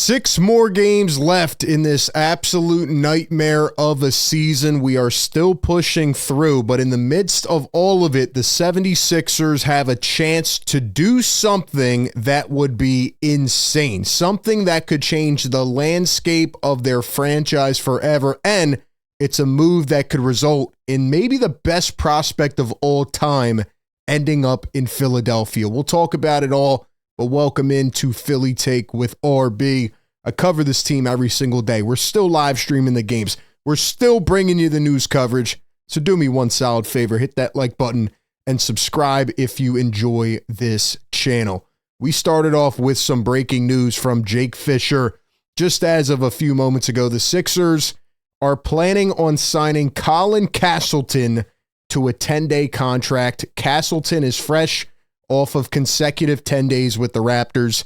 6 more games left in this absolute nightmare of a season. We are still pushing through, but in the midst of all of it, the 76ers have a chance to do something that would be insane. Something that could change the landscape of their franchise forever, and it's a move that could result in maybe the best prospect of all time ending up in Philadelphia. We'll talk about it all. But welcome into Philly Take with RB. I cover this team every single day. We're still live streaming the games. We're still bringing you the news coverage. So do me one solid favor. Hit that like button and subscribe if you enjoy this channel. We started off with some breaking news from Jake Fisher. Just as of a few moments ago, the Sixers are planning on signing Colin Castleton to a 10-day contract. Castleton is fresh off of consecutive 10 days with the Raptors.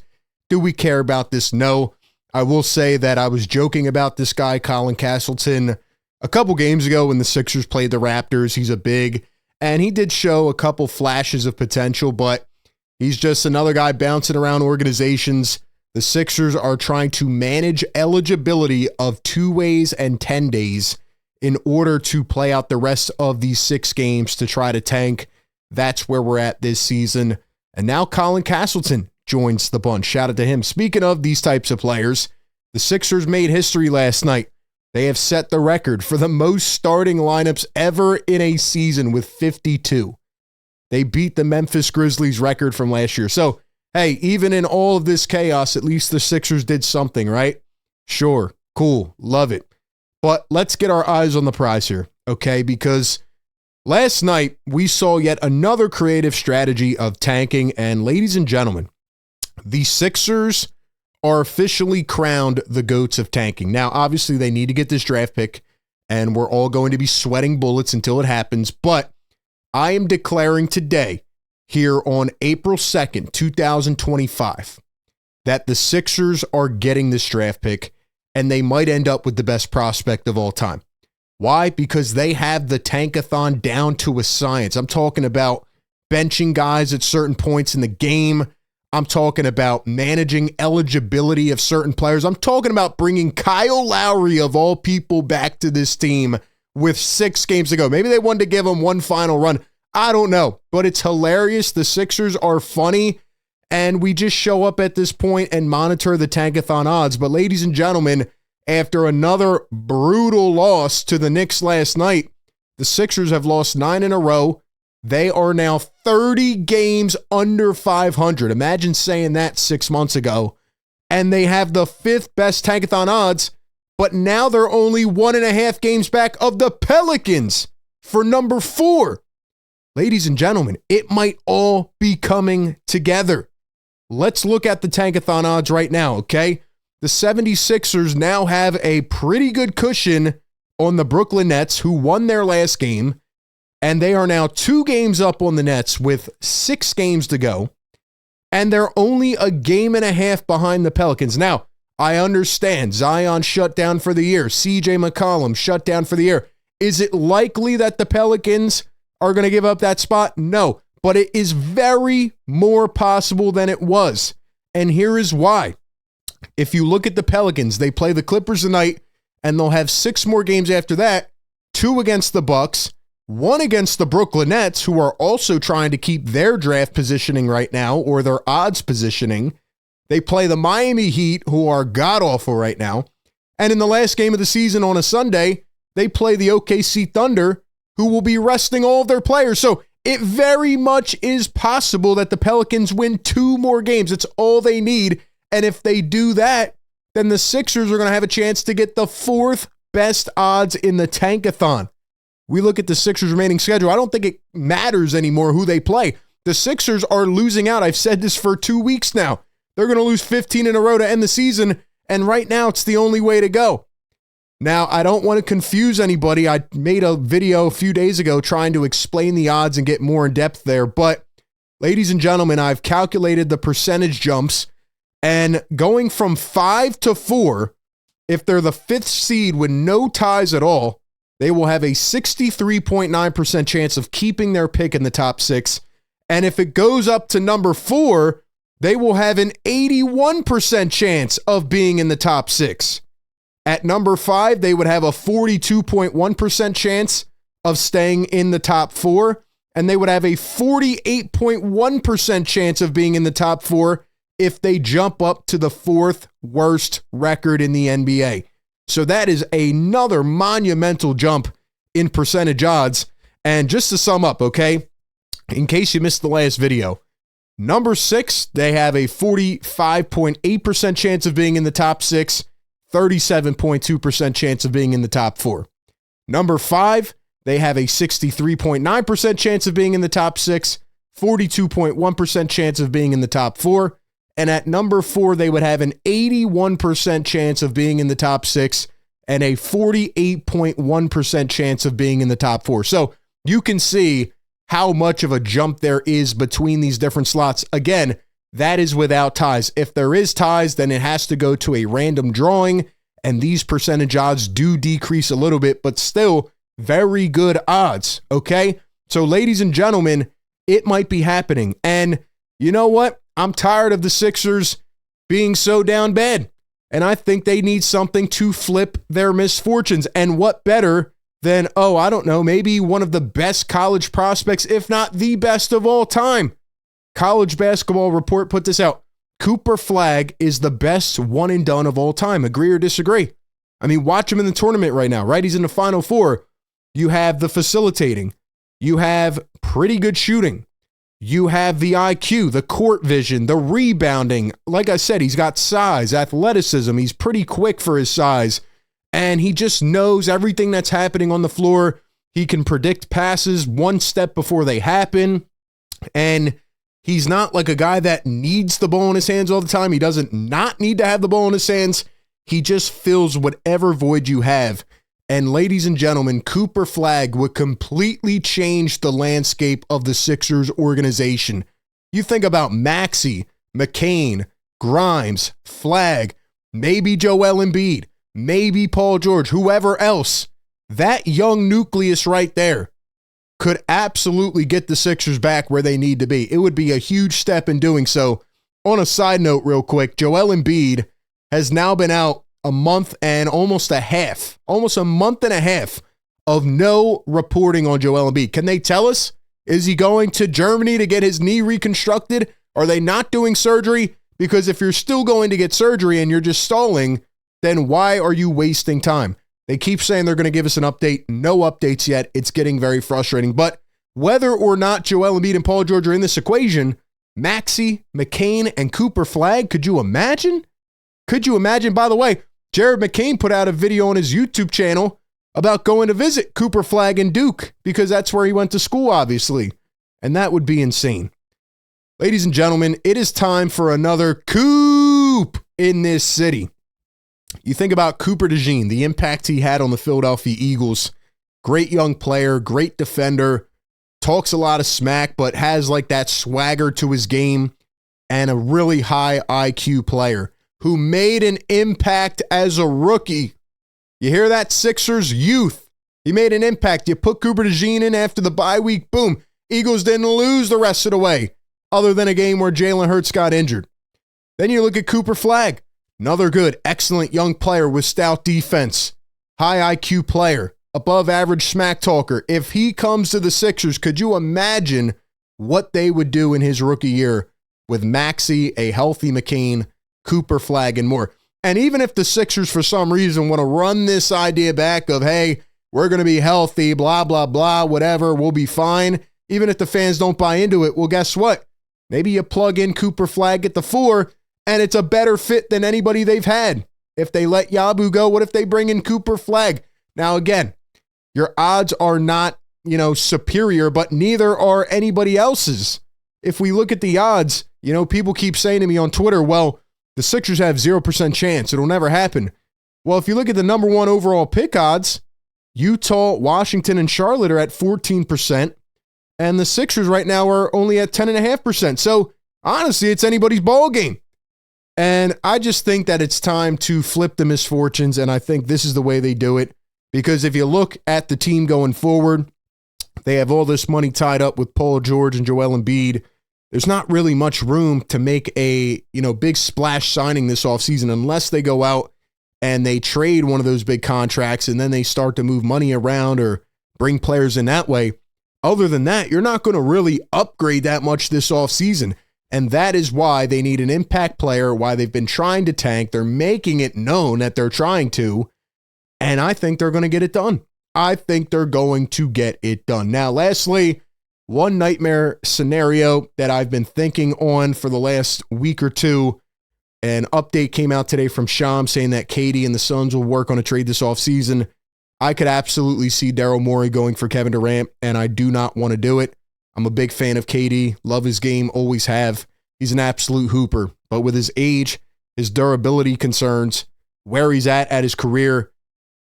Do we care about this? No. I will say that I was joking about this guy, Colin Castleton, a couple games ago when the Sixers played the Raptors. He's a big, and he did show a couple flashes of potential, but he's just another guy bouncing around organizations. The Sixers are trying to manage eligibility of 2 ways and 10 days in order to play out the rest of these 6 games to try to tank. That's where we're at this season. And now Colin Castleton joins the bunch. Shout out to him. Speaking of these types of players, the Sixers made history last night. They have set the record for the most starting lineups ever in a season with 52. They beat the Memphis Grizzlies record from last year. So, hey, even in all of this chaos, at least the Sixers did something, right? Sure, cool, love it. But let's get our eyes on the prize here, okay? Because last night, we saw yet another creative strategy of tanking, and ladies and gentlemen, the Sixers are officially crowned the GOATs of tanking. Now, obviously, they need to get this draft pick, and we're all going to be sweating bullets until it happens, but I am declaring today, here on April 2nd, 2025, that the Sixers are getting this draft pick, and they might end up with the best prospect of all time. Why? Because they have the Tankathon down to a science. I'm talking about benching guys at certain points in the game. I'm talking about managing eligibility of certain players. I'm talking about bringing Kyle Lowry, of all people, back to this team with 6 games to go. Maybe they wanted to give him one final run. I don't know, but it's hilarious. The Sixers are funny, and we just show up at this point and monitor the Tankathon odds. But ladies and gentlemen, after another brutal loss to the Knicks last night, the Sixers have lost 9 in a row. They are now 30 games under 500. Imagine saying that 6 months ago. And they have the 5th best Tankathon odds, but now they're only 1.5 games back of the Pelicans for number 4. Ladies and gentlemen, it might all be coming together. Let's look at the Tankathon odds right now, okay? The 76ers now have a pretty good cushion on the Brooklyn Nets, who won their last game, and they are now 2 games up on the Nets with 6 games to go, and they're only a game and a half behind the Pelicans. Now, I understand Zion shut down for the year. CJ McCollum shut down for the year. Is it likely that the Pelicans are going to give up that spot? No, but it is very more possible than it was, and here is why. If you look at the Pelicans, they play the Clippers tonight, and they'll have 6 more games after that, 2 against the Bucks, 1 against the Brooklyn Nets, who are also trying to keep their draft positioning right now, or their odds positioning. They play the Miami Heat, who are god-awful right now. And in the last game of the season on a Sunday, they play the OKC Thunder, who will be resting all of their players. So it very much is possible that the Pelicans win 2 more games. It's all they need. And if they do that, then the Sixers are going to have a chance to get the 4th best odds in the Tankathon. We look at the Sixers' remaining schedule. I don't think it matters anymore who they play. The Sixers are losing out. I've said this for 2 weeks now. They're going to lose 15 in a row to end the season, and right now it's the only way to go. Now, I don't want to confuse anybody. I made a video a few days ago trying to explain the odds and get more in depth there, but ladies and gentlemen, I've calculated the percentage jumps. And going from 5 to 4, if they're the 5th seed with no ties at all, they will have a 63.9% chance of keeping their pick in the top 6. And if it goes up to number 4, they will have an 81% chance of being in the top 6. At number 5, they would have a 42.1% chance of staying in the top 4, and they would have a 48.1% chance of being in the top 4 if they jump up to the 4th worst record in the NBA. So that is another monumental jump in percentage odds. And just to sum up, okay, in case you missed the last video, number 6, they have a 45.8% chance of being in the top 6, 37.2% chance of being in the top 4. Number 5, they have a 63.9% chance of being in the top 6, 42.1% chance of being in the top 4. And at number 4, they would have an 81% chance of being in the top 6 and a 48.1% chance of being in the top 4. So you can see how much of a jump there is between these different slots. Again, that is without ties. If there is ties, then it has to go to a random drawing, and these percentage odds do decrease a little bit, but still very good odds, okay? So ladies and gentlemen, it might be happening. And you know what? I'm tired of the Sixers being so down bad, and I think they need something to flip their misfortunes. And what better than, I don't know, maybe one of the best college prospects, if not the best of all time. College Basketball Report put this out. Cooper Flagg is the best one and done of all time. Agree or disagree? I mean, watch him in the tournament right now, right? He's in the Final Four. You have the facilitating. You have pretty good shooting. You have the IQ, the court vision, the rebounding. Like I said, he's got size, athleticism. He's pretty quick for his size. And he just knows everything that's happening on the floor. He can predict passes one step before they happen. And he's not like a guy that needs the ball in his hands all the time. He doesn't not need to have the ball in his hands. He just fills whatever void you have. And ladies and gentlemen, Cooper Flagg would completely change the landscape of the Sixers organization. You think about Maxey, McCain, Grimes, Flagg, maybe Joel Embiid, maybe Paul George, whoever else. That young nucleus right there could absolutely get the Sixers back where they need to be. It would be a huge step in doing so. On a side note real quick, Joel Embiid has now been out a month and almost a month and a half of no reporting on Joel Embiid. Can they tell us? Is he going to Germany to get his knee reconstructed? Are they not doing surgery? Because if you're still going to get surgery and you're just stalling, then why are you wasting time? They keep saying they're going to give us an update. No updates yet. It's getting very frustrating. But whether or not Joel Embiid and Paul George are in this equation, Maxey, McCain, and Cooper Flagg, could you imagine? Could you imagine? By the way, Jared McCain put out a video on his YouTube channel about going to visit Cooper Flagg and Duke because that's where he went to school, obviously. And that would be insane. Ladies and gentlemen, it is time for another Coop in this city. You think about Cooper DeJean, the impact he had on the Philadelphia Eagles. Great young player, great defender, talks a lot of smack, but has like that swagger to his game, and a really high IQ player who made an impact as a rookie. You hear that, Sixers? Youth. He made an impact. You put Cooper DeJean in after the bye week, boom. Eagles didn't lose the rest of the way, other than a game where Jalen Hurts got injured. Then you look at Cooper Flagg. Another good, excellent young player with stout defense. High IQ player. Above average smack talker. If he comes to the Sixers, could you imagine what they would do in his rookie year with Maxey, a healthy McCain, Cooper Flagg, and more? And even if the Sixers, for some reason, want to run this idea back of, hey, we're going to be healthy, blah, blah, blah, whatever, we'll be fine. Even if the fans don't buy into it, well, guess what? Maybe you plug in Cooper Flagg at the 4, and it's a better fit than anybody they've had. If they let Yabu go, what if they bring in Cooper Flagg? Now, again, your odds are not, superior, but neither are anybody else's. If we look at the odds, people keep saying to me on Twitter, well, the Sixers have 0% chance. It'll never happen. Well, if you look at the number 1 overall pick odds, Utah, Washington, and Charlotte are at 14%, and the Sixers right now are only at 10.5%. So, honestly, it's anybody's ball game. And I just think that it's time to flip the misfortunes, and I think this is the way they do it. Because if you look at the team going forward, they have all this money tied up with Paul George and Joel Embiid. there's not really much room to make a, big splash signing this offseason unless they go out and they trade one of those big contracts and then they start to move money around or bring players in that way. Other than that, you're not going to really upgrade that much this offseason. And that is why they need an impact player, why they've been trying to tank. They're making it known that they're trying to. And I think they're going to get it done. I think they're going to get it done. Now, lastly, one nightmare scenario that I've been thinking on for the last week or two. An update came out today from Sham saying that KD and the Suns will work on a trade this offseason. I could absolutely see Daryl Morey going for Kevin Durant, and I do not want to do it. I'm a big fan of KD. Love his game, always have. He's an absolute hooper. But with his age, his durability concerns, where he's at his career,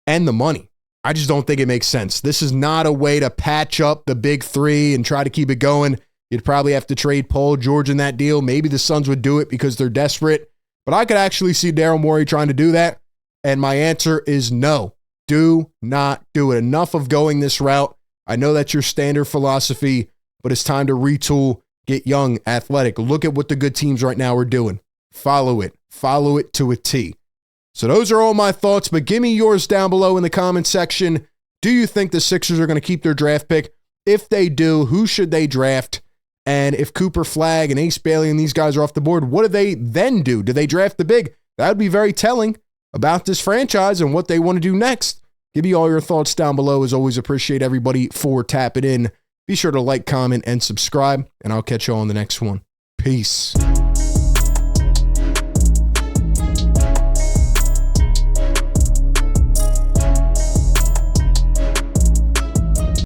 and the money, I just don't think it makes sense. This is not a way to patch up the big three and try to keep it going. You'd probably have to trade Paul George in that deal. Maybe the Suns would do it because they're desperate. But I could actually see Daryl Morey trying to do that. And my answer is no. Do not do it. Enough of going this route. I know that's your standard philosophy, but it's time to retool, get young, athletic. Look at what the good teams right now are doing. Follow it. Follow it to a T. So those are all my thoughts, but give me yours down below in the comment section. Do you think the Sixers are going to keep their draft pick? If they do, who should they draft? And if Cooper Flagg and Ace Bailey and these guys are off the board, what do they then do? Do they draft the big? That would be very telling about this franchise and what they want to do next. Give me all your thoughts down below. As always, appreciate everybody for tapping in. Be sure to like, comment, and subscribe, and I'll catch you all on the next one. Peace.